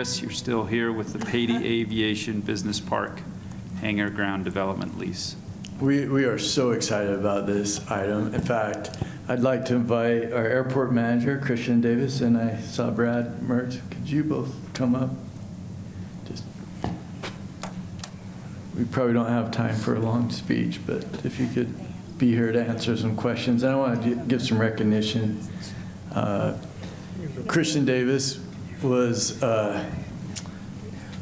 Chris, you're still here with the Patey Aviation Business Park hangar ground development lease. We are so excited about this item. In fact, I'd like to invite our airport manager, Christian Davis, and I saw Brad Mertz. Could you both come up? We probably don't have time for a long speech, but if you could be here to answer some questions. And I want to give some recognition. Christian Davis was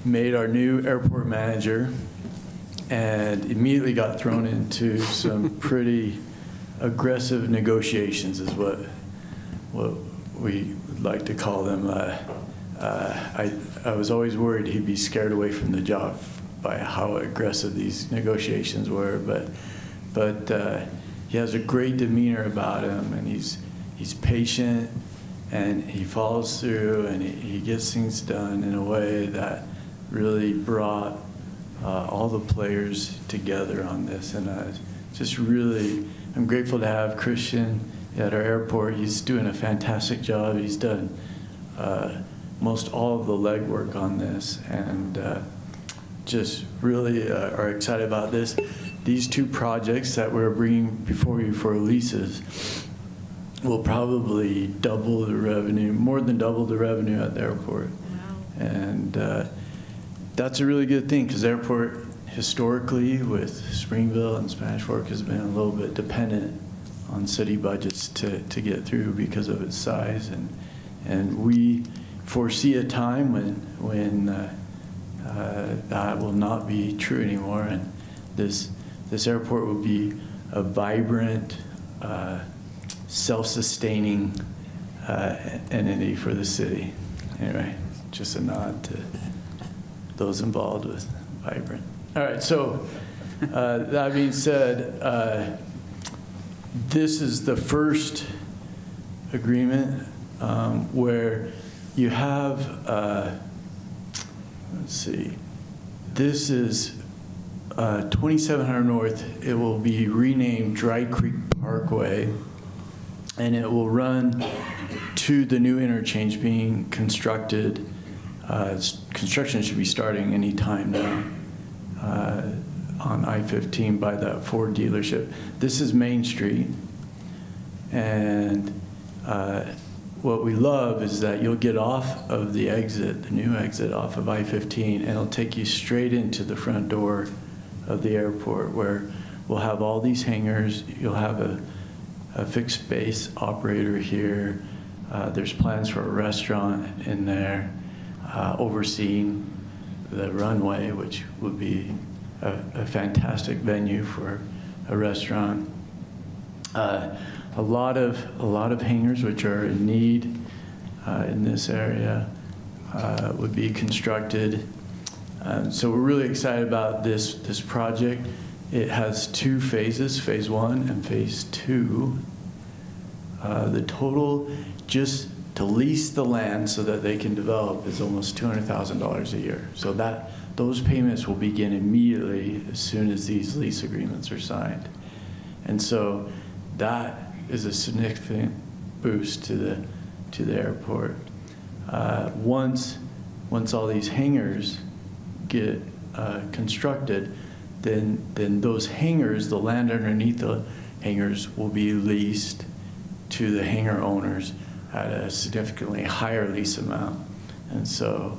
made our new airport manager and immediately got thrown into some pretty aggressive negotiations is what we would like to call them. I was always worried he'd be scared away from the job by how aggressive these negotiations were, but he has a great demeanor about him, and he's patient, and he follows through, and he gets things done in a way that really brought all the players together on this. And I'm grateful to have Christian at our airport. He's doing a fantastic job. He's done most all of the legwork on this, and just really are excited about this. These two projects that we're bringing before you for leases will probably double the revenue, more than double the revenue at the airport. Wow. And that's a really good thing, because the airport historically with Springville and Spanish Fork has been a little bit dependent on city budgets to get through because of its size. And we foresee a time when that will not be true anymore, and this airport will be a vibrant, self-sustaining entity for the city. Anyway, just a nod to those involved with vibrant. All right, so that being said, this is the first agreement where you have, let's see, this is 2700 North. It will be renamed Dry Creek Parkway, and it will run to the new interchange being constructed. Construction should be starting any time now on I-15 by that Ford dealership. This is Main Street, and what we love is that you'll get off of the exit, the new exit off of I-15, and it'll take you straight into the front door of the airport, where we'll have all these hangars. You'll have a fixed base operator here. There's plans for a restaurant in there, overseeing the runway, which would be a fantastic venue for a restaurant. A lot of hangars which are in need in this area would be constructed. So we're really excited about this project. It has two phases, phase 1 and phase 2. The total just to lease the land so that they can develop is almost $200,000 a year. So those payments will begin immediately as soon as these lease agreements are signed. And so that is a significant boost to the airport. Once all these hangars get constructed, then those hangars, the land underneath the hangars, will be leased to the hangar owners at a significantly higher lease amount. And so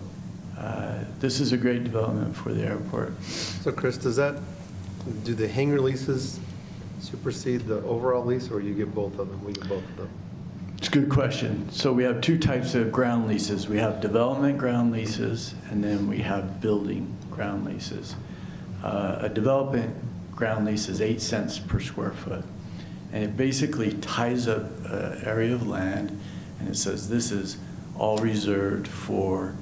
this is a great development for the airport. So Chris, do the hangar leases supersede the overall lease, or you get both of them? We get both of them. It's a good question. So we have two types of ground leases. We have development ground leases, and then we have building ground leases. A development ground lease is 8 cents per square foot, and it basically ties up an area of land, and it says this is all reserved for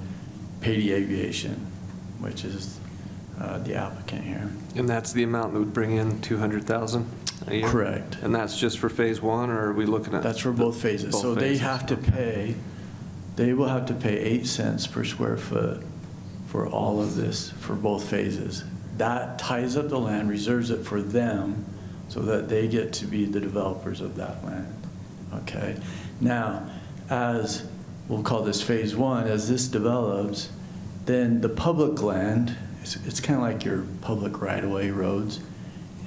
Patey Aviation, which is the applicant here. And that's the amount that would bring in $200,000 a year? Correct. And that's just for phase 1, or are we looking at? That's for both phases. Both so phases. They will have to pay 8 cents per square foot for all of this for both phases. That ties up the land, reserves it for them so that they get to be the developers of that land. Okay. Now, as we'll call this phase 1, as this develops, Then the public land, it's kind of like your public right-of-way roads.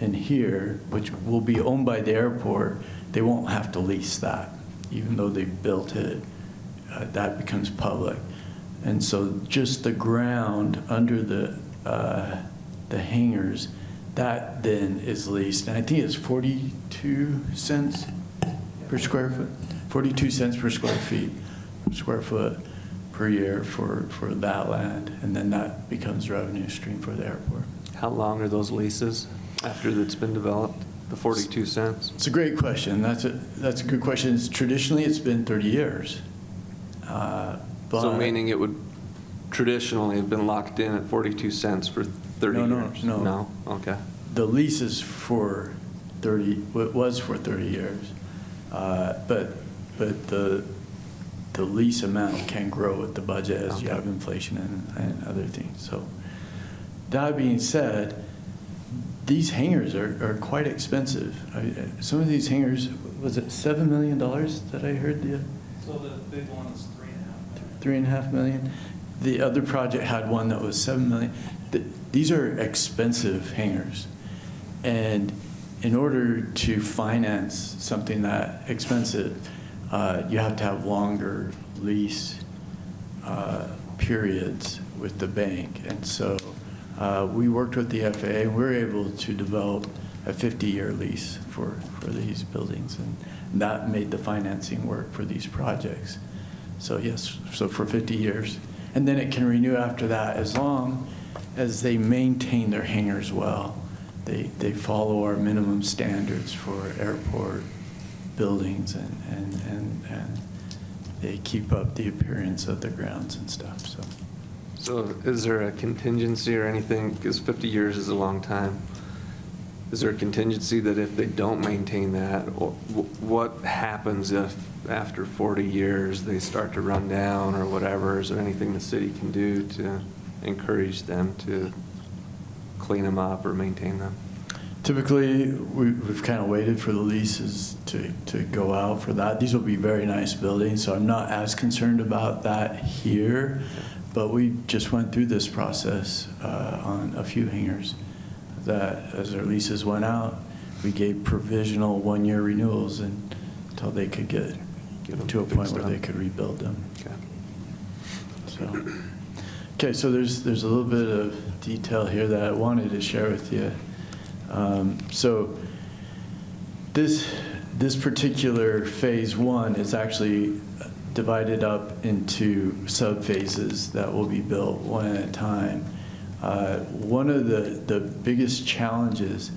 And here, which will be owned by the airport, they won't have to lease that. Even though they built it, that becomes public. And so just the ground under the hangars, that then is leased. And I think it's 42 cents per square foot, 42 cents per square foot per year for that land. And then that becomes revenue stream for the airport. How long are those leases after it's been developed? The 42 cents? It's a great question. That's a good question. Traditionally, it's been 30 years. So But- meaning it would traditionally have been locked in at 42 cents for 30 No, years? no. No? Okay. The lease is for 30, was for 30 years. But the lease amount can grow with the budget as you Okay. have inflation and other things. So that being said, these hangars are quite expensive. Some of these hangars, was it $7 million that I heard? So the big one is 3.5 million. $3.5 million. The other project had one that was $7 million. These are expensive hangars. And in order to finance something that expensive, you have to have longer lease periods with the bank. And so we worked with the FAA, and we were able to develop a 50-year lease for these buildings. And that made the financing work for these projects. So yes, so for 50 years. And then it can renew after that as long as they maintain their hangars well. They follow our minimum standards for airport buildings and they keep up the appearance of the grounds and stuff, so. So is there a contingency or anything, because 50 years is a long time, is there a contingency that if they don't maintain that, or what happens if after 40 years they start to run down or whatever? Is there anything the city can do to encourage them to clean them up or maintain them? Typically, we've kind of waited for the leases to go out for that. These will be very nice buildings, so I'm not as concerned about that here. But we just went through this process on a few hangars that as their leases went out, we gave provisional one-year renewals until they could get to a point fixed where up. they could rebuild them. Okay. So there's a little bit of detail here that I wanted to share with you. So this particular phase one is actually divided up into sub-phases that will be built one at a time. One of the biggest challenges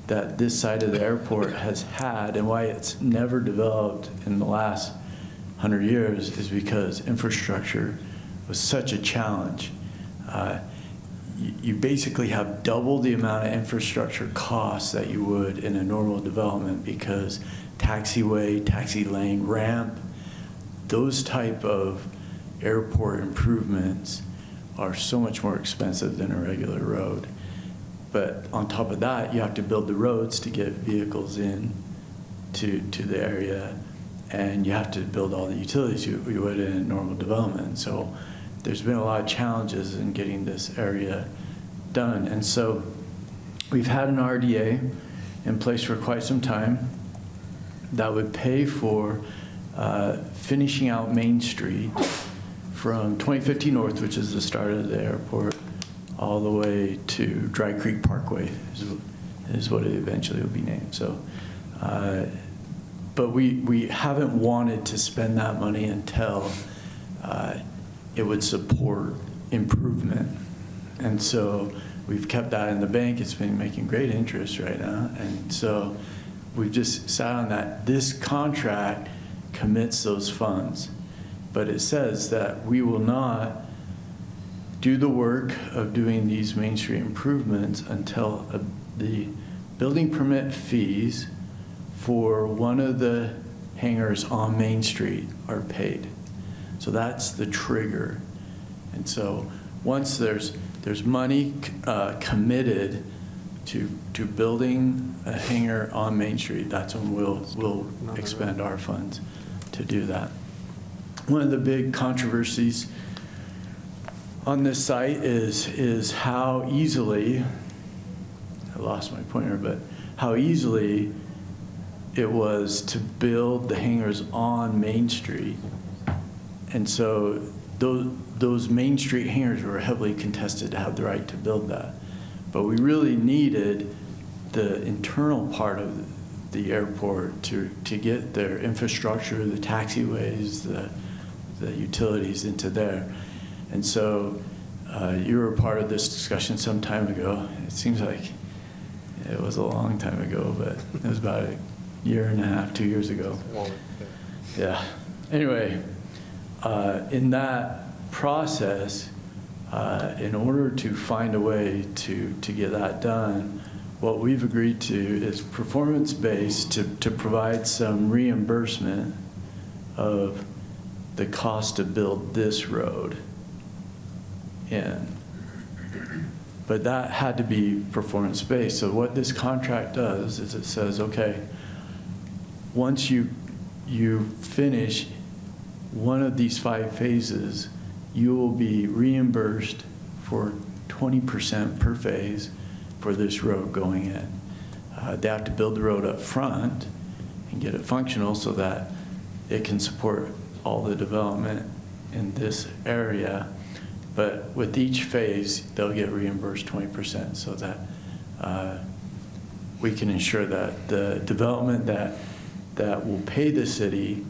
that this side of the airport has had and why it's never developed in the last 100 years is because infrastructure was such a challenge. You basically have double the amount of infrastructure costs that you would in a normal development because taxiway, taxi lane, ramp, those type of airport improvements are so much more expensive than a regular road. But on top of that, you have to build the roads to get vehicles in to the area, and you have to build all the utilities you would in a normal development. So there's been a lot of challenges in getting this area done. And so we've had an RDA in place for quite some time that would pay for finishing out Main Street from 2050 North, which is the start of the airport, all the way to Dry Creek Parkway is what it eventually will be named. So, but we haven't wanted to spend that money until it would support improvement. And so we've kept that in the bank. It's been making great interest right now. And so we've just sat on that. This contract commits those funds, but it says that we will not do the work of doing these Main Street improvements until the building permit fees for one of the hangars on Main Street are paid. So that's the trigger. And so once there's money committed to building a hangar on Main Street, that's when we'll expend our funds to do that. One of the big controversies on this site is how easily, I lost my pointer, but how easily it was to build the hangars on Main Street. And so those Main Street hangars were heavily contested to have the right to build that. But we really needed the internal part of the airport to get their infrastructure, the taxiways, the utilities into there. And so you were a part of this discussion some time ago. It seems like it was a long time ago, but it was about a year and a half, 2 years ago. Yeah. Anyway, in that process, in order to find a way to get that done, what we've agreed to is performance-based to provide some reimbursement of the cost to build this road in. But that had to be performance-based. So what this contract does is it says, okay, once you finish one of these 5 phases, you will be reimbursed for 20% per phase for this road going in. They have to build the road up front and get it functional so that it can support all the development in this area. But with each phase, they'll get reimbursed 20% so that we can ensure that the development that will pay the city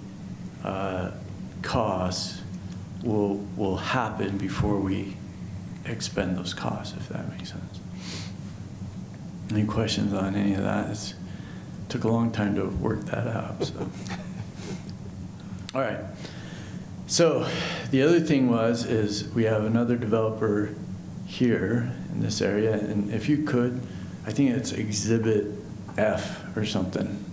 costs will happen before we expend those costs, if that makes sense. Any questions on any of that? It took a long time to work that out. So. All right. So the other thing is we have another developer here in this area, and if you could, I think it's Exhibit F or something.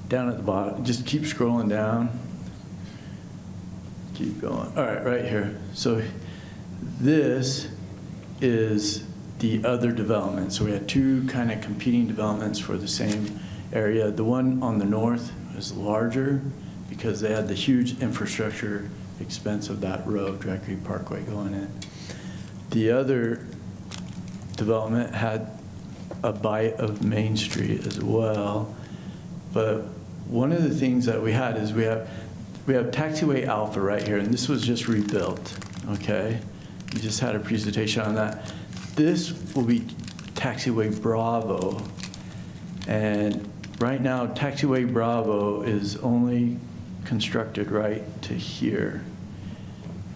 Down at the bottom, just keep scrolling down. Keep going. All right, right here. So this is the other development. So we had 2 kind of competing developments for the same area. The one on the north is larger because they had the huge infrastructure expense of that road, Dry Creek Parkway, going in. The other development had a bite of Main Street as well. But one of the things that we had is we have Taxiway Alpha right here, and this was just rebuilt, okay? We just had a presentation on that. This will be Taxiway Bravo, and right now Taxiway Bravo is only constructed right to here.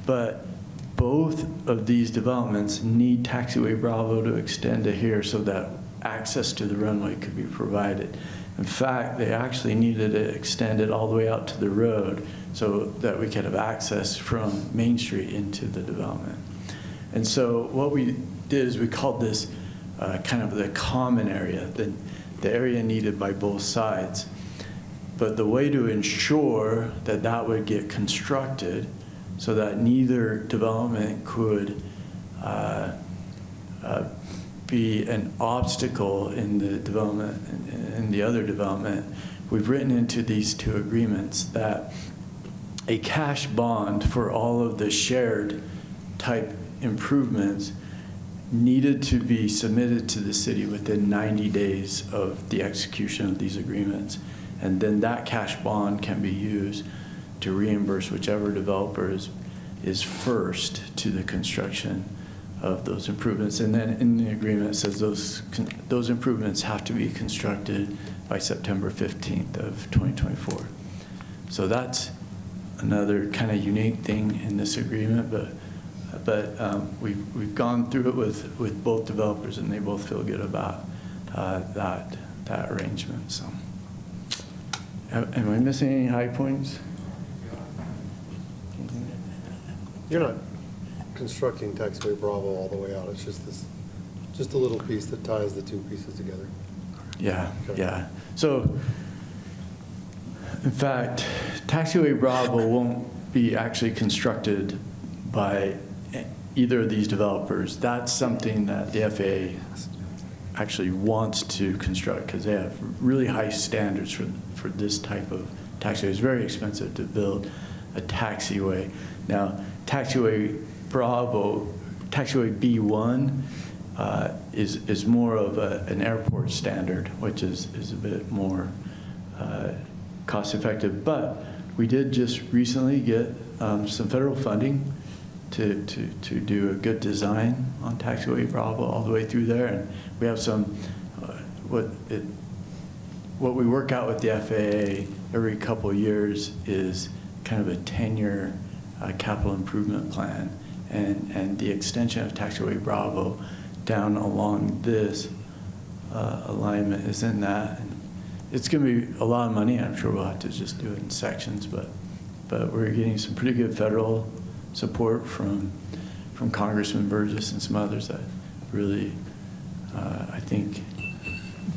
But both of these developments need Taxiway Bravo to extend to here so that access to the runway could be provided. In fact, they actually needed it extended all the way out to the road so that we could have access from Main Street into the development. And so what we did is we called this kind of the common area, the area needed by both sides. But the way to ensure that that would get constructed so that neither development could be an obstacle in the development in the other development, we've written into these 2 agreements that a cash bond for all of the shared type improvements needed to be submitted to the city within 90 days of the execution of these agreements. And then that cash bond can be used to reimburse whichever developer is first to the construction of those improvements. And then in the agreement it says those improvements have to be constructed by September 15th of 2024. So that's another kind of unique thing in this agreement, but we've gone through it with both developers, and they both feel good about that arrangement. So, am I missing any high points? You're not constructing Taxiway Bravo all the way out. It's just a little piece that ties the 2 pieces together. Yeah, Okay. yeah. So, in fact, Taxiway Bravo won't be actually constructed by either of these developers. That's something that the FAA actually wants to construct because they have really high standards for this type of taxiway. It's very expensive to build a taxiway. Now, taxiway Bravo, taxiway B1 is more of an airport standard, which is a bit more cost effective. But we did just recently get some federal funding to do a good design on taxiway Bravo all the way through there, and we have some what we work out with the FAA every couple of years is kind of a 10-year capital improvement plan, and the extension of taxiway Bravo down along this alignment is in that. And it's going to be a lot of money. I'm sure we'll have to just do it in sections, but we're getting some pretty good federal support from Congressman Burgess and some others that really, I think,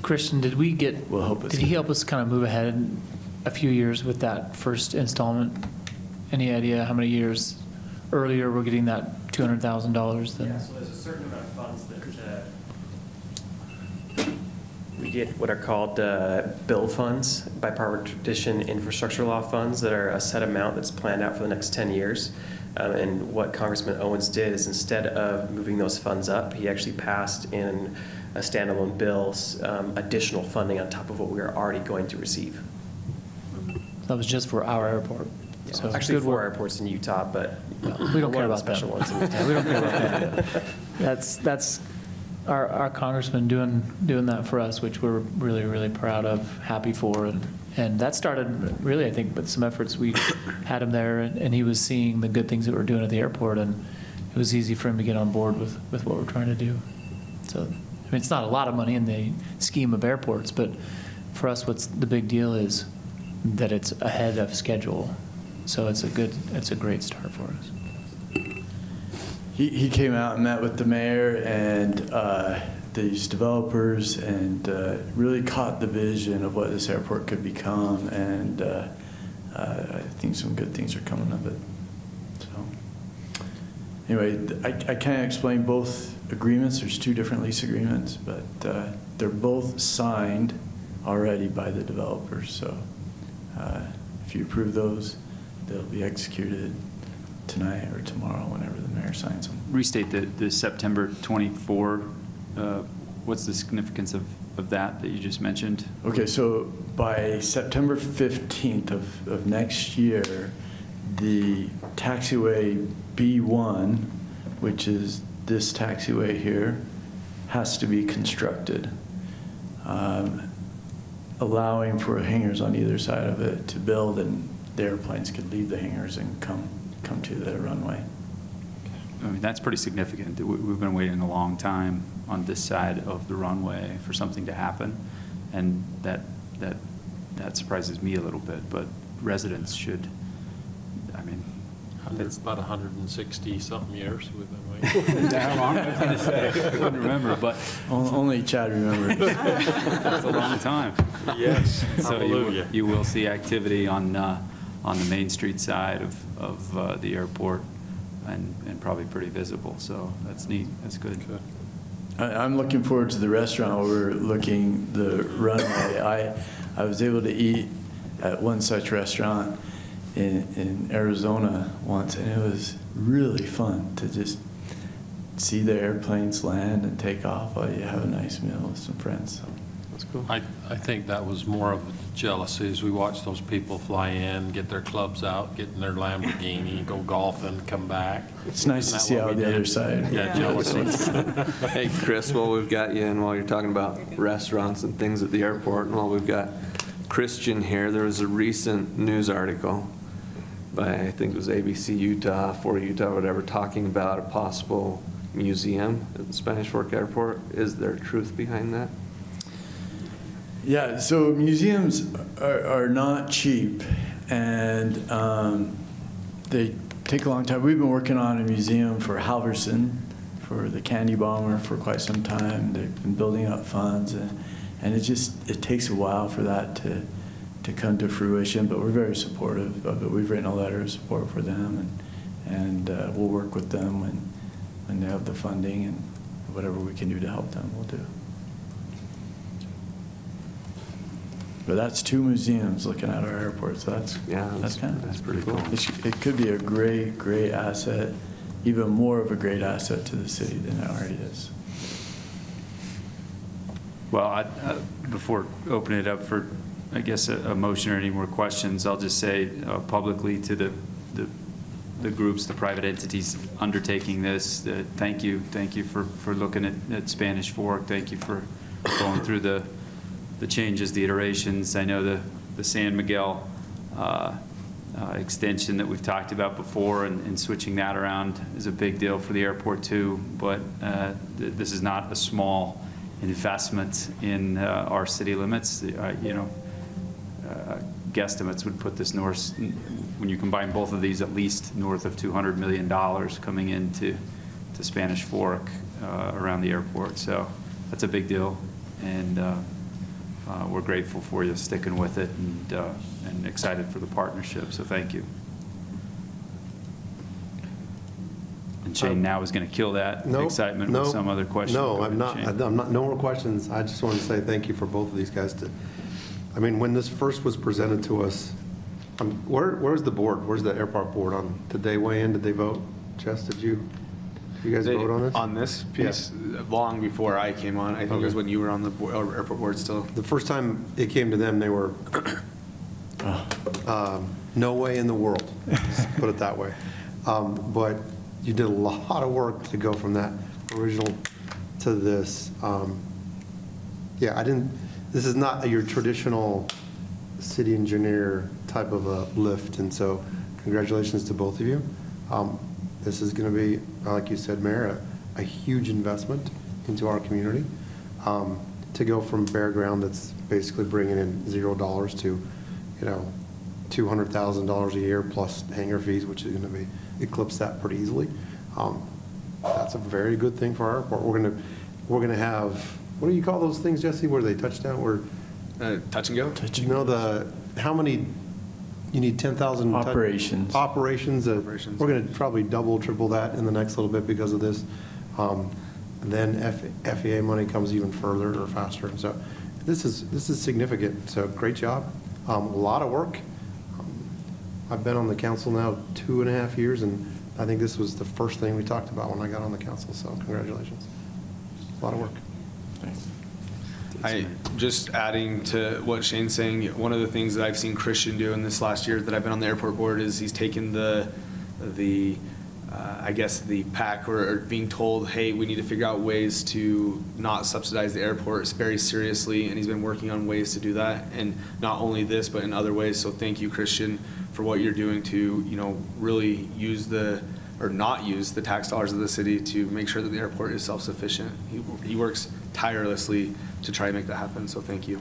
Christian, did will help us. he help us kind of move ahead a few years with that first installment? Any idea how many years earlier we're getting that $200,000 than? Yeah, so there's a certain amount of funds that we get what are called bill funds, bipartisan infrastructure law funds that are a set amount that's planned out for the next 10 years. And what Congressman Owens did is instead of moving those funds up, he actually passed in a standalone bill additional funding on top of what we are already going to receive. That was just for our airport. Yeah, So actually, good 4 work. airports in Utah, but We don't care one of the about special them. ones. In Yeah, we don't care about that. That's our congressman doing that for us, which we're really, really proud of, happy for. And that started really, I think, with some efforts. We had him there, and he was seeing the good things that we're doing at the airport, and it was easy for him to get on board with what we're trying to do. So, I mean, it's not a lot of money in the scheme of airports, but for us, what's the big deal is that it's ahead of schedule. So it's a great start for us. He came out and met with the mayor and these developers and really caught the vision of what this airport could become, and I think some good things are coming of it. So anyway, I can't explain both agreements. There's 2 different lease agreements, but they're both signed already by the developers. So if you approve those, they'll be executed tonight or tomorrow, whenever the mayor signs them. Restate the September 24, what's the significance of that you just mentioned? Okay, so by September 15th of next year, the taxiway B1, which is this taxiway here, has to be constructed, allowing for hangars on either side of it to build, and the airplanes could leave the hangars and come to the runway. I mean, that's pretty significant. We've been waiting a long time on this side of the runway for something to happen, and that surprises me a little bit, but residents should, I mean. It's about 160-something years we've been waiting. How long? I was going to say, I couldn't remember, but Only Chad remembers. that's a long time. Yes, So hallelujah. you will see activity on the Main Street side of the airport, and probably pretty visible, so that's neat, that's good. I'm looking forward to the restaurant overlooking the runway. I was able to eat at one such restaurant in Arizona once, and it was really fun to just see the airplanes land and take off while you have a nice meal with some friends. So That's cool. I think that was more of jealousy as we watched those people fly in, get their clubs out, get in their Lamborghini, go golfing, come back. it's nice to Isn't see that how what we the did? other side. Yeah, jealousy. Hey, Chris, while we've got you and while you're talking about restaurants and things at the airport, and while we've got Christian here, there was a recent news article by, I think it was ABC Utah, for Utah, whatever, talking about a possible museum at the Spanish Fork Airport. Is there truth behind that? Yeah, so museums are not cheap, and they take a long time. We've been working on a museum for Halverson, for the candy bomber, for quite some time. They've been building up funds, and it takes a while for that to come to fruition, but we're very supportive of it. We've written a letter of support for them, and we'll work with them when they have the funding, and whatever we can do to help them, we'll do. But that's 2 museums looking at our airport, so that's kind of, that's pretty cool. it could be a great, great asset, even more of a great asset to the city than it already is. Well, before opening it up for, I guess, a motion or any more questions, I'll just say publicly to the groups, the private entities undertaking this, that thank you for looking at Spanish Fork. Thank you for going through the changes, the iterations. I know the San Miguel extension that we've talked about before, and switching that around is a big deal for the airport too. But this is not a small investment in our city limits. Guesstimates would put this north, when you combine both of these, at least north of $200 million coming into Spanish Fork around the airport. So that's a big deal, and we're grateful for you sticking with it, and excited for the partnership. So thank you. And Shane now is going to kill that excitement with some other question. No, Go I'm ahead, not. Shane. No more questions. I just want to say thank you for both of these guys. I mean, when this first was presented to us, where's the board? Where's the airport board on? Did they weigh in? Did they vote? Jess, did you guys vote on this? On this piece, long before I came on. I think it was when you were on the airport board still. The first time it came to them, they were, no way in the world, let's put it that way. But you did a lot of work to go from that original to this. This is not your traditional city engineer type of a lift, and so congratulations to both of you. This is going to be, like you said, Mayor, a huge investment into our community. To go from bare ground that's basically bringing in $0 to, $200,000 a year plus hangar fees, which is going to be eclipse that pretty easily. That's a very good thing for our airport. We're going to have, what do you call those things, Jesse, where they touchdown? Touch and go? How many, you need 10,000? Operations. Operations. Operations. We're going to probably double, triple that in the next little bit because of this. Then FAA money comes even further or faster. And so this is significant. So great job. A lot of work. I've been on the council now 2.5 years, and I think this was the first thing we talked about when I got on the council. So congratulations. A lot of work. Thanks. Just adding to what Shane's saying, one of the things that I've seen Christian do in this last year that I've been on the airport board is he's taken the PAC or being told, hey, we need to figure out ways to not subsidize the airport very seriously, and he's been working on ways to do that, and not only this, but in other ways. So thank you, Christian, for what you're doing to, really use not use the tax dollars of the city to make sure that the airport is self-sufficient. He works tirelessly to try to make that happen, so thank you.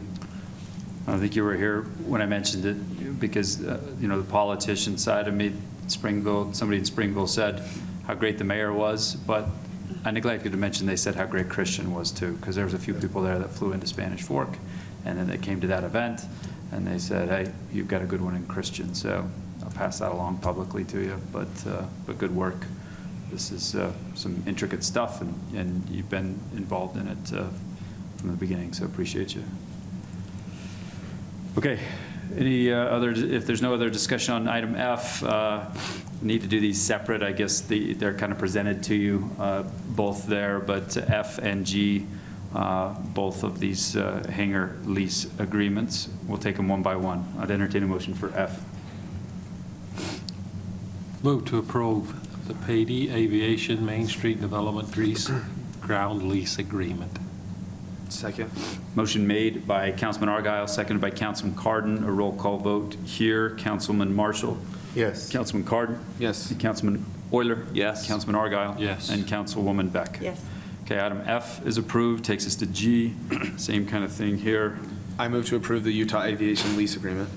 I don't think you were here when I mentioned it, because, the politician side of me, somebody in Springville said how great the mayor was, but I neglected to mention they said how great Christian was too, because there was a few people there that flew into Spanish Fork, and then they came to that event, and they said, hey, you've got a good one in Christian. So I'll pass that along publicly to you, but good work. This is some intricate stuff, and you've been involved in it from the beginning, so appreciate you. Okay, if there's no other discussion on item F, need to do these separate. I guess they're kind of presented to you both there, but F and G, both of these hangar lease agreements, we'll take them one by one. I'd entertain a motion for F. Move to approve the Pady Aviation Main Street Development ground lease agreement. Second. Motion made by Councilman Argyle, seconded by Councilman Cardon. A roll call vote here. Councilman Marshall. Yes. Councilman Cardon. Yes. Councilman Euler. Yes. Councilman Argyle. Yes. And Councilwoman Beck. Yes. Okay, item F is approved. Takes us to G. Same kind of thing here. I move to approve the Utah Aviation lease agreement.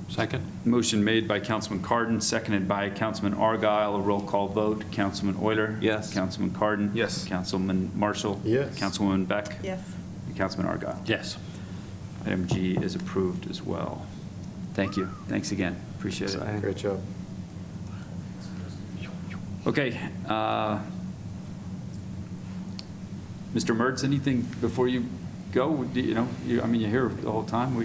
Second? Motion made by Councilman Cardon, seconded by Councilman Argyle. A roll call vote. Councilman Euler. Yes. Councilman Cardon. Yes. Councilman Marshall. Yes. Councilwoman Beck. Yes. And Councilman Argyle. Yes. Item G is approved as well. Thank you. Thanks again. Appreciate it. Great job. Okay. Mr. Mertz, anything before you go? You're here the whole time.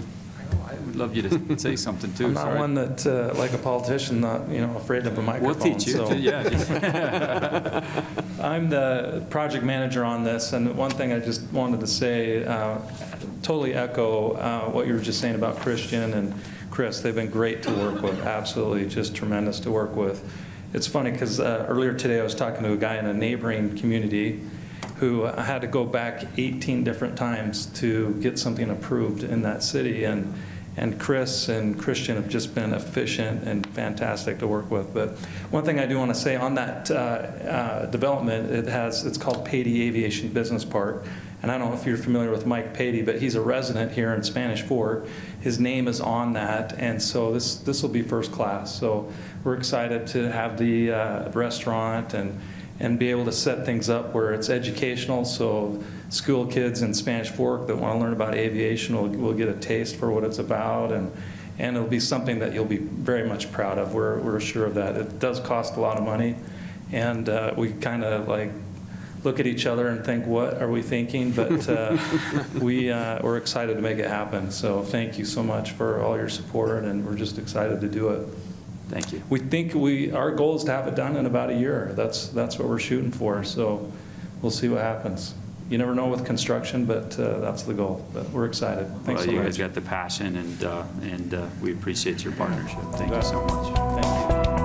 I would love you to say something too. I'm not Sorry. one that, like a politician, not, afraid of a microphone. We'll teach you. so- Yeah. just- I'm the project manager on this, and one thing I just wanted to say, totally echo what you were just saying about Christian and Chris. They've been great to work with, absolutely just tremendous to work with. It's funny because earlier today I was talking to a guy in a neighboring community who had to go back 18 different times to get something approved in that city, and Chris and Christian have just been efficient and fantastic to work with. But one thing I do want to say on that development, it's called Patey Aviation Business Park. And I don't know if you're familiar with Mike Patey, but he's a resident here in Spanish Fork. His name is on that, and so this will be first class. So we're excited to have the restaurant and be able to set things up where it's educational, so school kids in Spanish Fork that want to learn about aviation will get a taste for what it's about, and it'll be something that you'll be very much proud of. We're sure of that. It does cost a lot of money, and we kind of like look at each other and think, what are we thinking? But we're excited to make it happen. So thank you so much for all your support, and we're just excited to do it. Thank you. We think our goal is to have it done in about a year. That's what we're shooting for. So we'll see what happens. You never know with construction, but that's the goal. But we're excited. Thanks Well, so you much. guys got the passion, and we appreciate your partnership. Thank you so much. Thank you.